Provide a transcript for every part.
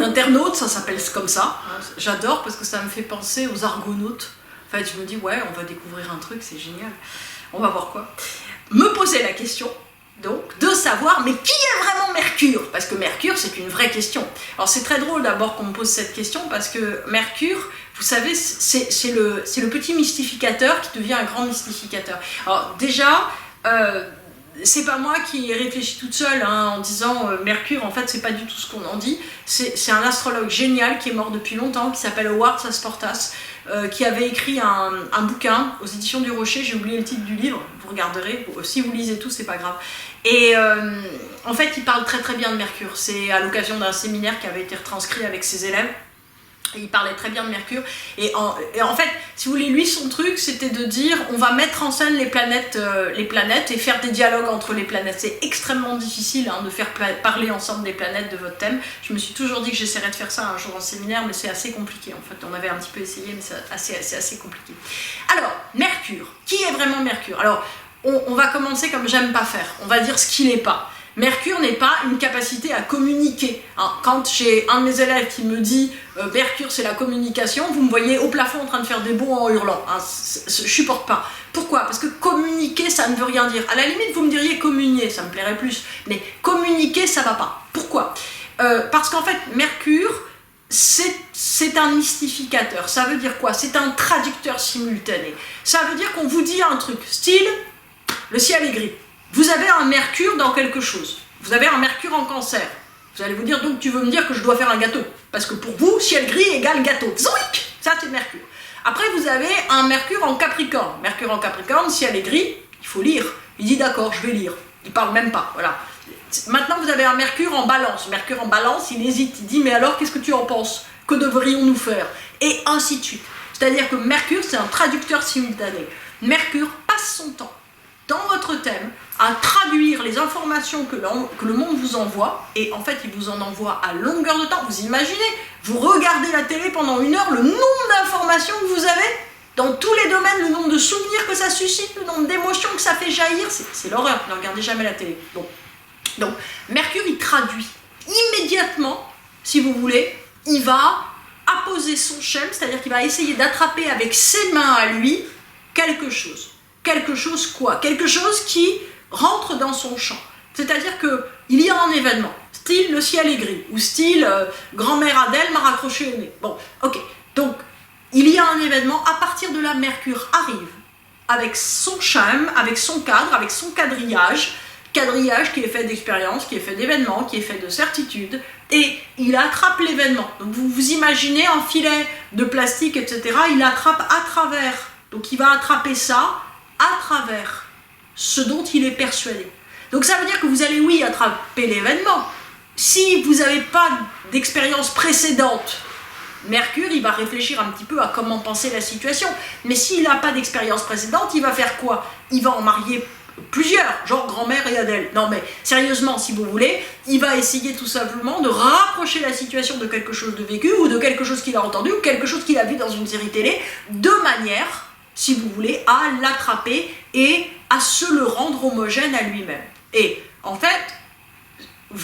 internaute, ça s'appelle comme ça. J'adore parce que ça me fait penser aux argonautes. En fait, je me dis, ouais, on va découvrir un truc, c'est génial. On va voir quoi. Me poser la question, donc, de savoir, mais qui est vraiment Mercure? Parce que Mercure, c'est une vraie question. Alors, c'est très drôle d'abord qu'on me pose cette question, parce que Mercure, vous savez, c'est le petit mystificateur qui devient un grand mystificateur. Alors, déjà, c'est pas moi qui ai réfléchi toute seule en disant Mercure, en fait, c'est pas du tout ce qu'on en dit. C'est un astrologue génial qui est mort depuis longtemps, qui s'appelle Howard Sasportas, qui avait écrit un bouquin aux éditions du Rocher, j'ai oublié le titre du livre, vous regarderez, si vous lisez tout, c'est pas grave. Et en fait, il parle très très bien de Mercure. C'est à l'occasion d'un séminaire qui avait été retranscrit avec ses élèves. Et il parlait très bien de Mercure. Et en fait, si vous voulez, lui, son truc, c'était de dire on va mettre en scène les planètes et faire des dialogues entre les planètes. C'est extrêmement difficile de faire parler ensemble des planètes de votre thème. Je me suis toujours dit que j'essaierais de faire ça un jour en séminaire, mais c'est assez compliqué. En fait, on avait un petit peu essayé, mais c'est assez compliqué. Alors, Mercure. Qui est vraiment Mercure? Alors, on va commencer comme j'aime pas faire. On va dire ce qu'il n'est pas. Mercure n'est pas une capacité à communiquer. Quand j'ai un de mes élèves qui me dit Mercure c'est la communication, vous me voyez au plafond en train de faire des bonds en hurlant. Je supporte pas. Pourquoi? Parce que communiquer ça ne veut rien dire. À la limite vous me diriez communier, ça me plairait plus. Mais communiquer ça va pas. Pourquoi? Parce qu'en fait Mercure c'est un mystificateur. Ça veut dire quoi? C'est un traducteur simultané. Ça veut dire qu'on vous dit un truc, style le ciel est gris. Vous avez un Mercure dans quelque chose. Vous avez un Mercure en Cancer. Vous allez vous dire, donc tu veux me dire que je dois faire un gâteau. Parce que pour vous, ciel gris égale gâteau. Zoïc! Ça, c'est Mercure. Après, vous avez un Mercure en Capricorne. Mercure en Capricorne, ciel est gris, il faut lire. Il dit, d'accord, je vais lire. Il parle même pas, voilà. Maintenant, vous avez un Mercure en Balance. Mercure en Balance, il hésite. Il dit, mais alors, qu'est-ce que tu en penses? Que devrions-nous faire? Et ainsi de suite. C'est-à-dire que Mercure, c'est un traducteur simultané. Mercure passe son temps dans votre thème, à traduire les informations que le monde vous envoie, et en fait, il vous en envoie à longueur de temps. Vous imaginez, vous regardez la télé pendant 1 heure, le nombre d'informations que vous avez, dans tous les domaines, le nombre de souvenirs que ça suscite, le nombre d'émotions que ça fait jaillir, c'est l'horreur, ne regardez jamais la télé. Donc, Mercure, il traduit immédiatement, si vous voulez, il va apposer son schème, c'est-à-dire qu'il va essayer d'attraper avec ses mains à lui quelque chose. Quelque chose quoi? Quelque chose qui rentre dans son champ. C'est-à-dire qu'il y a un événement, style le ciel est gris, ou style grand-mère Adèle m'a raccroché au nez. Bon, ok. Donc, il y a un événement, à partir de là, Mercure arrive avec son schème, avec son cadre, avec son quadrillage qui est fait d'expérience, qui est fait d'événements, qui est fait de certitudes, et il attrape l'événement. Donc, vous imaginez un filet de plastique, etc., il attrape à travers. Donc, il va attraper ça à travers ce dont il est persuadé. Donc ça veut dire que vous allez, oui, attraper l'événement. Si vous n'avez pas d'expérience précédente, Mercure, il va réfléchir un petit peu à comment penser la situation. Mais s'il n'a pas d'expérience précédente, il va faire quoi? Il va en marier plusieurs, genre grand-mère et Adèle. Non mais, sérieusement, si vous voulez, il va essayer tout simplement de rapprocher la situation de quelque chose de vécu, ou de quelque chose qu'il a entendu, ou quelque chose qu'il a vu dans une série télé, de manière, si vous voulez, à l'attraper et à se le rendre homogène à lui-même. Et en fait,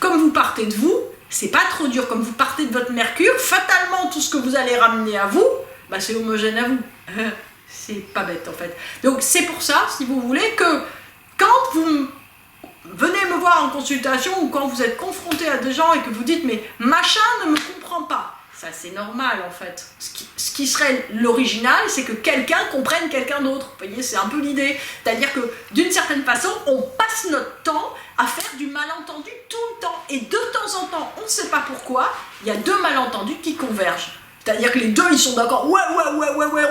comme vous partez de vous, c'est pas trop dur, comme vous partez de votre Mercure, fatalement tout ce que vous allez ramener à vous, bah c'est homogène à vous. C'est pas bête en fait. Donc c'est pour ça, si vous voulez, que quand vous venez me voir en consultation ou quand vous êtes confronté à des gens et que vous dites mais machin ne me comprend pas, ça c'est normal en fait. Ce qui serait l'original, c'est que quelqu'un comprenne quelqu'un d'autre. Vous voyez, c'est un peu l'idée. C'est-à-dire que d'une certaine façon, on passe notre temps à faire du malentendu tout le temps. Et de temps en temps, on ne sait pas pourquoi, il y a 2 malentendus qui convergent. C'est-à-dire que les deux, ils sont d'accord. Ouais,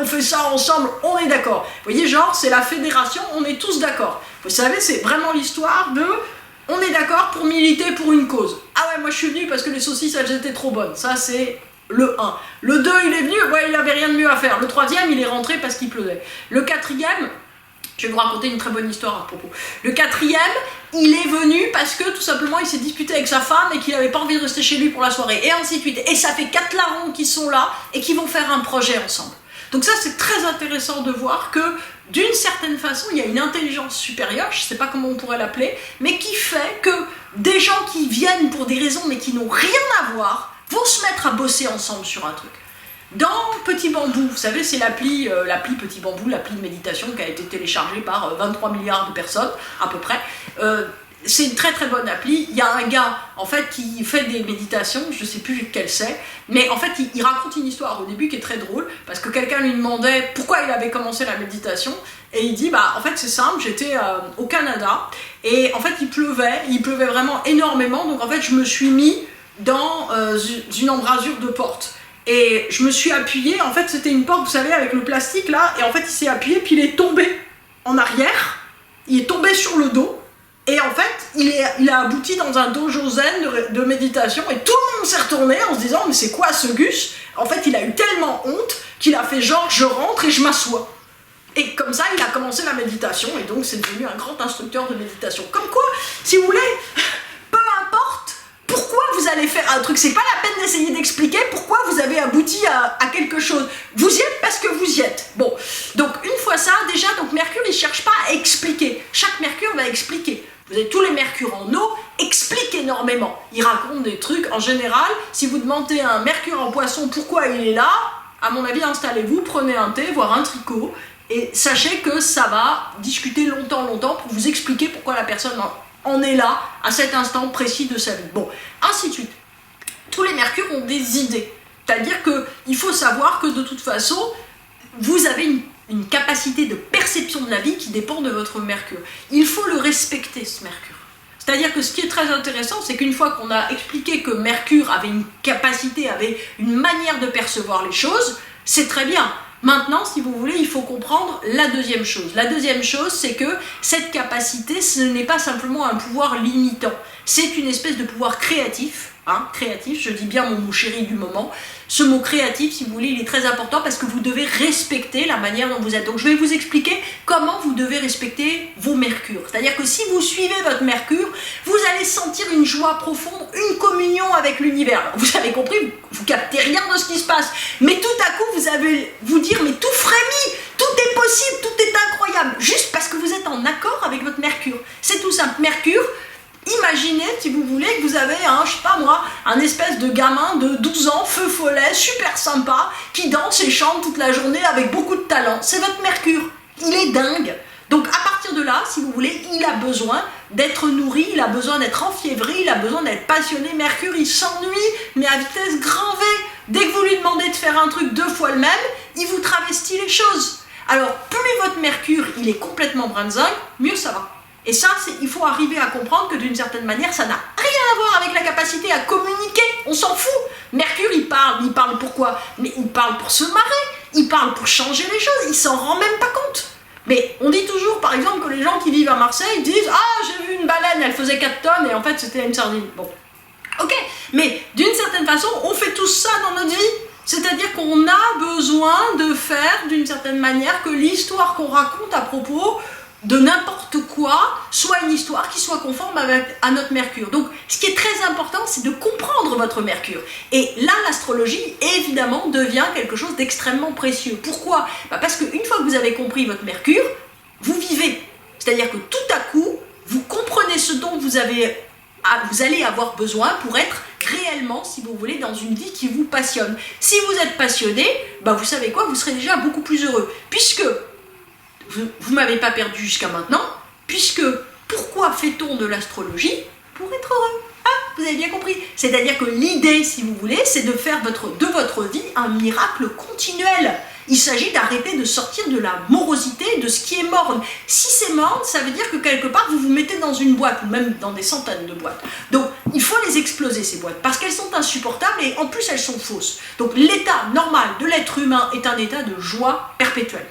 on fait ça ensemble, on est d'accord. Vous voyez, genre, c'est la fédération, on est tous d'accord. Vous savez, c'est vraiment l'histoire de... On est d'accord pour militer pour une cause. Ah ouais, moi je suis venu parce que les saucisses, elles étaient trop bonnes. Ça, c'est le 1. Le 2, il est venu, ouais, il avait rien de mieux à faire. Le 3e, il est rentré parce qu'il pleuvait. Le 4e... Je vais vous raconter une très bonne histoire à propos. Le 4e, il est venu parce que tout simplement il s'est disputé avec sa femme et qu'il n'avait pas envie de rester chez lui pour la soirée, et ainsi de suite. Et ça fait 4 larrons qui sont là et qui vont faire un projet ensemble. Donc ça, c'est très intéressant de voir que d'une certaine façon, il y a une intelligence supérieure, je ne sais pas comment on pourrait l'appeler, mais qui fait que des gens qui viennent pour des raisons mais qui n'ont rien à voir vont se mettre à bosser ensemble sur un truc. Dans Petit Bambou, vous savez, c'est l'appli Petit Bambou, l'appli de méditation qui a été téléchargée par 23 milliards de personnes, à peu près. C'est une très très bonne appli. Il y a un gars, en fait, qui fait des méditations, je ne sais plus lequel c'est, mais en fait, il raconte une histoire au début qui est très drôle, parce que quelqu'un lui demandait pourquoi il avait commencé la méditation, et il dit, en fait, c'est simple, j'étais au Canada, et en fait, il pleuvait vraiment énormément, donc en fait, je me suis mis dans une embrasure de porte. Et je me suis appuyée, en fait c'était une porte, vous savez, avec le plastique là, et en fait il s'est appuyé, puis il est tombé en arrière, il est tombé sur le dos, et en fait il a abouti dans un dojo zen de méditation, et tout le monde s'est retourné en se disant mais c'est quoi ce Gus? En fait il a eu tellement honte qu'il a fait genre je rentre et je m'assois. Et comme ça il a commencé la méditation, et donc c'est devenu un grand instructeur de méditation. Comme quoi, si vous voulez, peu importe pourquoi vous allez faire un truc, c'est pas la peine d'essayer d'expliquer pourquoi vous avez abouti à quelque chose. Vous y êtes parce que vous y êtes. Bon, donc une fois ça, déjà, donc Mercure, il cherche pas à expliquer. Chaque Mercure va expliquer. Vous avez tous les Mercures en eau, expliquent énormément. Ils racontent des trucs. En général, si vous demandez à un Mercure en Poisson pourquoi il est là, à mon avis, installez-vous, prenez un thé, voire un tricot, et sachez que ça va discuter longtemps pour vous expliquer pourquoi la personne en est là, à cet instant précis de sa vie. Bon, ainsi de suite. Tous les Mercures ont des idées. C'est-à-dire qu'il faut savoir que de toute façon, vous avez une capacité de perception de la vie qui dépend de votre Mercure. Il faut le respecter, ce Mercure. C'est-à-dire que ce qui est très intéressant, c'est qu'une fois qu'on a expliqué que Mercure avait une capacité, avait une manière de percevoir les choses, c'est très bien. Maintenant, si vous voulez, il faut comprendre la deuxième chose. La deuxième chose, c'est que cette capacité, ce n'est pas simplement un pouvoir limitant. C'est une espèce de pouvoir créatif. Créatif, je dis bien mon mot chéri du moment. Ce mot créatif, si vous voulez, il est très important parce que vous devez respecter la manière dont vous êtes. Donc je vais vous expliquer comment vous devez respecter vos Mercures. C'est-à-dire que si vous suivez votre Mercure, vous allez sentir une joie profonde, une communion avec l'univers. Vous avez compris, vous captez rien de ce qui se passe. Mais tout à coup, vous allez vous dire, mais tout frémit, tout est possible, tout est incroyable. Juste parce que vous êtes en accord avec votre Mercure. C'est tout simple. Mercure, imaginez, si vous voulez, que vous avez je sais pas moi, un espèce de gamin de 12 ans, feu follet, super sympa, qui danse et chante toute la journée avec beaucoup de talent. C'est votre Mercure. Il est dingue. Donc à partir de là, si vous voulez, il a besoin d'être nourri, il a besoin d'être enfiévré, il a besoin d'être passionné. Mercure, il s'ennuie, mais à vitesse grand V. Dès que vous lui demandez de faire un truc 2 fois le même, il vous travestit les choses. Alors, plus votre Mercure, il est complètement brinzingue, mieux ça va. Et ça, il faut arriver à comprendre que d'une certaine manière, ça n'a rien à voir avec la capacité à communiquer. On s'en fout. Mercure, il parle pourquoi? Mais il parle pour se marrer, il parle pour changer les choses, il s'en rend même pas compte. Mais on dit toujours, par exemple, que les gens qui vivent à Marseille disent « Ah, j'ai vu une baleine, elle faisait 4 tonnes et en fait, c'était une sardine. » Bon, ok, mais d'une certaine façon, on fait tout ça dans notre vie. C'est-à-dire qu'on a besoin de faire, d'une certaine manière, que l'histoire qu'on raconte à propos de n'importe quoi soit une histoire qui soit conforme à notre Mercure. Donc, ce qui est très important, c'est de comprendre votre Mercure. Et là, l'astrologie, évidemment, devient quelque chose d'extrêmement précieux. Pourquoi? Parce qu'une fois que vous avez compris votre Mercure, vous vivez. C'est-à-dire que tout à coup, vous comprenez ce dont vous allez avoir besoin pour être réellement, si vous voulez, dans une vie qui vous passionne. Si vous êtes passionné, vous savez quoi? Vous serez déjà beaucoup plus heureux. Puisque vous ne m'avez pas perdu jusqu'à maintenant, puisque pourquoi fait-on de l'astrologie? Pour être heureux. Vous avez bien compris. C'est-à-dire que l'idée, si vous voulez, c'est de faire de votre vie un miracle continuel. Il s'agit d'arrêter de sortir de la morosité, de ce qui est morne. Si c'est morne, ça veut dire que quelque part, vous vous mettez dans une boîte, ou même dans des centaines de boîtes. Donc, il faut les exploser, ces boîtes, parce qu'elles sont insupportables et en plus, elles sont fausses. Donc, l'état normal de l'être humain est un état de joie perpétuelle.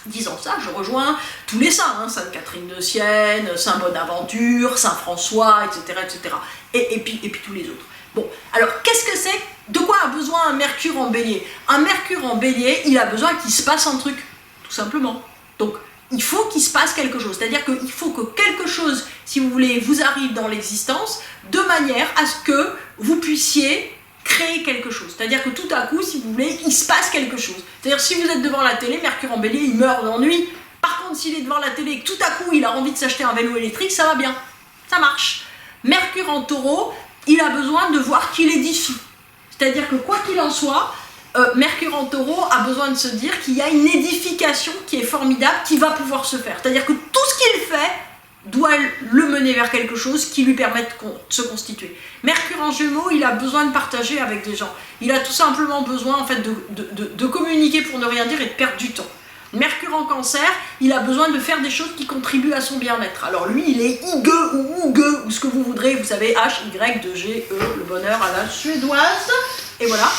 Disant ça, je rejoins tous les saints, Sainte Catherine de Sienne, Saint Bonaventure, Saint François, etc., etc. Et puis tous les autres. Bon, alors qu'est-ce que c'est? De quoi a besoin un Mercure en Bélier? Un Mercure en Bélier, il a besoin qu'il se passe un truc, tout simplement. Donc, il faut qu'il se passe quelque chose. C'est-à-dire qu'il faut que quelque chose, si vous voulez, vous arrive dans l'existence, de manière à ce que vous puissiez créer quelque chose. C'est-à-dire que tout à coup, si vous voulez, il se passe quelque chose. C'est-à-dire si vous êtes devant la télé, Mercure en Bélier, il meurt d'ennui. Par contre, s'il est devant la télé et que tout à coup, il a envie de s'acheter un vélo électrique, ça va bien. Ça marche. Mercure en Taureau, il a besoin de voir qu'il édifie. C'est-à-dire que quoi qu'il en soit, Mercure en Taureau a besoin de se dire qu'il y a une édification qui est formidable, qui va pouvoir se faire. C'est-à-dire que tout ce qu'il fait doit le mener vers quelque chose qui lui permette de se constituer. Mercure en Gémeaux, il a besoin de partager avec des gens. Il a tout simplement besoin en fait, de communiquer pour ne rien dire et de perdre du temps. Mercure en Cancer, il a besoin de faire des choses qui contribuent à son bien-être. Alors lui, il est Ige ou Ouge, ou ce que vous voudrez, vous savez, H-Y-2-G-E, le bonheur à la suédoise. Et voilà.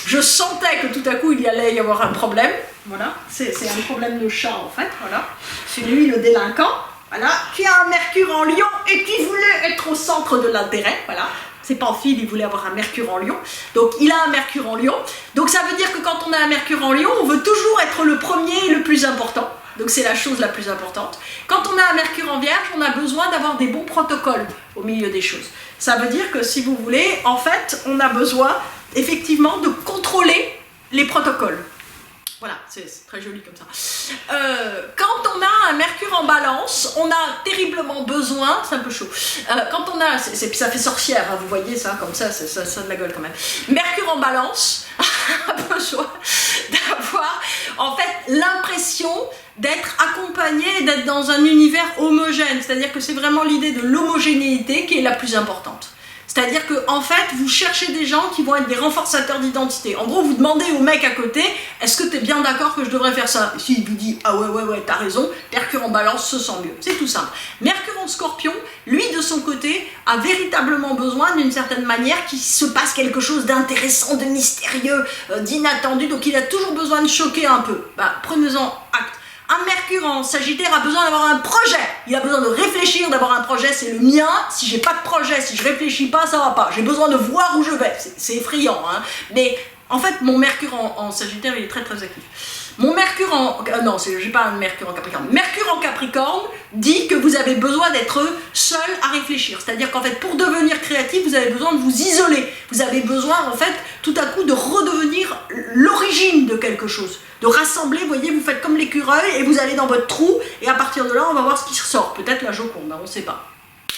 Je sentais que tout à coup, il y allait y avoir un problème. Voilà, c'est un problème de chat en fait, voilà. C'est lui le délinquant. Voilà, qui a un Mercure en Lion et qui voulait être au centre de l'intérêt, voilà. C'est pas en fil, il voulait avoir un Mercure en Lion. Donc il a un Mercure en Lion. Donc ça veut dire que quand on a un Mercure en Lion, on veut toujours être le premier et le plus important. Donc c'est la chose la plus importante. Quand on a un Mercure en Vierge, on a besoin d'avoir des bons protocoles au milieu des choses. Ça veut dire que si vous voulez, en fait, on a besoin effectivement de contrôler les protocoles. Voilà, c'est très joli comme ça. Quand on a un Mercure en Balance, on a terriblement besoin, c'est un peu chaud, quand on a, ça fait sorcière, hein, vous voyez ça, comme ça de la gueule quand même. Mercure en Balance a besoin d'avoir en fait l'impression d'être accompagné et d'être dans un univers homogène, c'est-à-dire que c'est vraiment l'idée de l'homogénéité qui est la plus importante. C'est-à-dire que en fait, vous cherchez des gens qui vont être des renforçateurs d'identité. En gros, vous demandez au mec à côté, est-ce que tu es bien d'accord que je devrais faire ça? Et s'il vous dit, ah ouais, t'as raison, Mercure en Balance se sent mieux. C'est tout simple. Mercure en Scorpion, lui de son côté, a véritablement besoin d'une certaine manière qu'il se passe quelque chose d'intéressant, de mystérieux, d'inattendu. Donc il a toujours besoin de choquer un peu. Bah, prenez-en acte. Un Mercure en Sagittaire a besoin d'avoir un projet. Il a besoin de réfléchir, d'avoir un projet, c'est le mien. Si j'ai pas de projet, si je réfléchis pas, ça va pas. J'ai besoin de voir où je vais. C'est effrayant, hein. Mais en fait, mon Mercure en Sagittaire, il est très très actif. Mon Mercure en... non, j'ai pas un Mercure en Capricorne. Mercure en Capricorne dit que vous avez besoin d'être seul à réfléchir. C'est-à-dire qu'en fait, pour devenir créatif, vous avez besoin de vous isoler. Vous avez besoin, en fait, tout à coup, de redevenir l'origine de quelque chose. De rassembler, vous voyez, vous faites comme l'écureuil et vous allez dans votre trou et à partir de là, on va voir ce qui ressort. Peut-être la Joconde, on ne sait pas.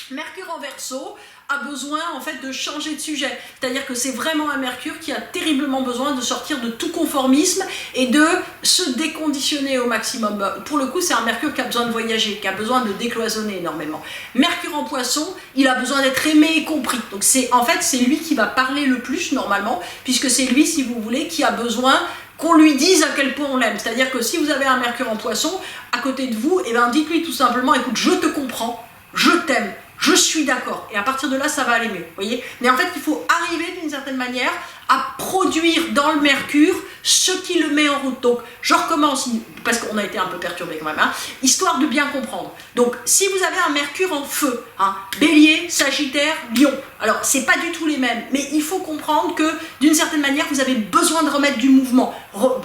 Mercure en Verseau a besoin en fait de changer de sujet. C'est-à-dire que c'est vraiment un Mercure qui a terriblement besoin de sortir de tout conformisme et de se déconditionner au maximum. Pour le coup, c'est un Mercure qui a besoin de voyager, qui a besoin de décloisonner énormément. Mercure en Poisson, il a besoin d'être aimé et compris. Donc en fait, c'est lui qui va parler le plus normalement, puisque c'est lui, si vous voulez, qui a besoin qu'on lui dise à quel point on l'aime. C'est-à-dire que si vous avez un Mercure en Poisson à côté de vous, eh ben dites-lui tout simplement, écoute, je te comprends, je t'aime, je suis d'accord. Et à partir de là, ça va aller mieux. Voyez. Mais en fait, il faut arriver d'une certaine manière à produire dans le Mercure ce qui le met en route. Donc, je recommence, parce qu'on a été un peu perturbé quand même, hein, histoire de bien comprendre. Donc, si vous avez un Mercure en feu, hein, Bélier, Sagittaire, Lion, alors, c'est pas du tout les mêmes, mais il faut comprendre que, d'une certaine manière, vous avez besoin de remettre du mouvement.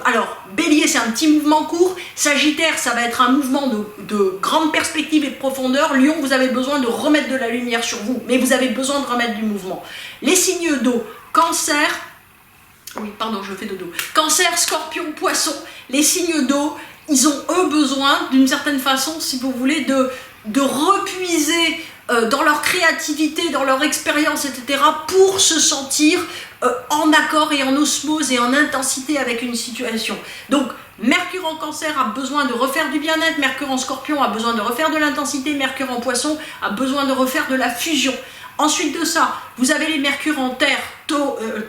Alors, Bélier, c'est un petit mouvement court, Sagittaire, ça va être un mouvement de grande perspective et de profondeur, Lion, vous avez besoin de remettre de la lumière sur vous, mais vous avez besoin de remettre du mouvement. Les signes d'eau, Cancer, oui, pardon, je fais dodo. Cancer, Scorpion, Poisson, les signes d'eau, ils ont eux besoin, d'une certaine façon, si vous voulez, de repuiser dans leur créativité, dans leur expérience, etc., pour se sentir en accord et en osmose et en intensité avec une situation. Donc, Mercure en Cancer a besoin de refaire du bien-être, Mercure en Scorpion a besoin de refaire de l'intensité, Mercure en Poisson a besoin de refaire de la fusion. Ensuite de ça, vous avez les Mercure en Terre,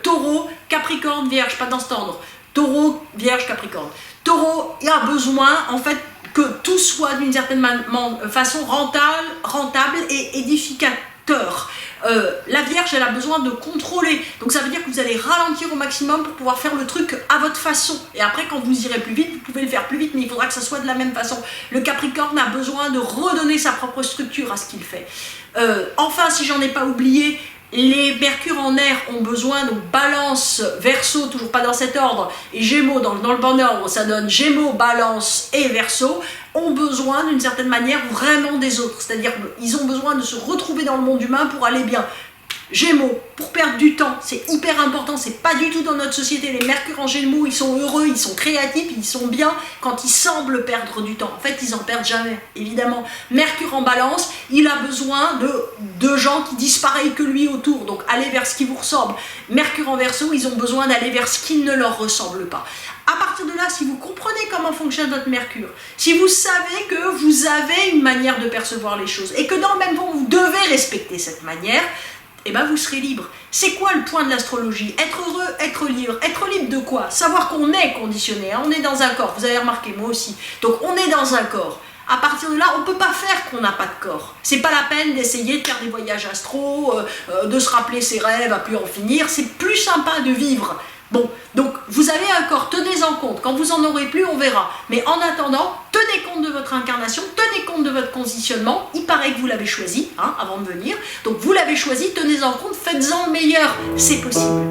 Taureau, Capricorne, Vierge, pas dans cet ordre. Taureau, Vierge, Capricorne. Taureau, il a besoin, en fait, que tout soit d'une certaine façon rentable et édificateur. La Vierge, elle a besoin de contrôler. Donc ça veut dire que vous allez ralentir au maximum pour pouvoir faire le truc à votre façon. Et après, quand vous irez plus vite, vous pouvez le faire plus vite, mais il faudra que ça soit de la même façon. Le Capricorne a besoin de redonner sa propre structure à ce qu'il fait. Enfin, si j'en ai pas oublié, les Mercure en air ont besoin, donc Balance, Verseau, toujours pas dans cet ordre, et Gémeaux, dans le bon ordre, ça donne Gémeaux, Balance et Verseau, ont besoin d'une certaine manière vraiment des autres. C'est-à-dire qu'ils ont besoin de se retrouver dans le monde humain pour aller bien. Gémeaux, pour perdre du temps, c'est hyper important, c'est pas du tout dans notre société. Les Mercure en Gémeaux, ils sont heureux, ils sont créatifs, ils sont bien quand ils semblent perdre du temps. En fait, ils en perdent jamais, évidemment. Mercure en Balance, il a besoin de gens qui disent pareil que lui autour, donc allez vers ce qui vous ressemble. Mercure en Verseau, ils ont besoin d'aller vers ce qui ne leur ressemble pas. À partir de là, si vous comprenez comment fonctionne votre Mercure, si vous savez que vous avez une manière de percevoir les choses et que dans le même temps, vous devez respecter cette manière, eh ben vous serez libre. C'est quoi le point de l'astrologie? Être heureux, être libre. Être libre de quoi? Savoir qu'on est conditionné, hein, on est dans un corps, vous avez remarqué, moi aussi. Donc on est dans un corps. À partir de là, on ne peut pas faire qu'on n'a pas de corps. C'est pas la peine d'essayer de faire des voyages astro, de se rappeler ses rêves à plus en finir. C'est plus sympa de vivre. Bon, donc vous avez un corps, tenez-en compte. Quand vous en aurez plus, on verra. Mais en attendant, tenez compte de votre incarnation, tenez compte de votre conditionnement. Il paraît que vous l'avez choisi, hein, avant de venir. Donc vous l'avez choisi, tenez-en compte, faites-en le meilleur. C'est possible.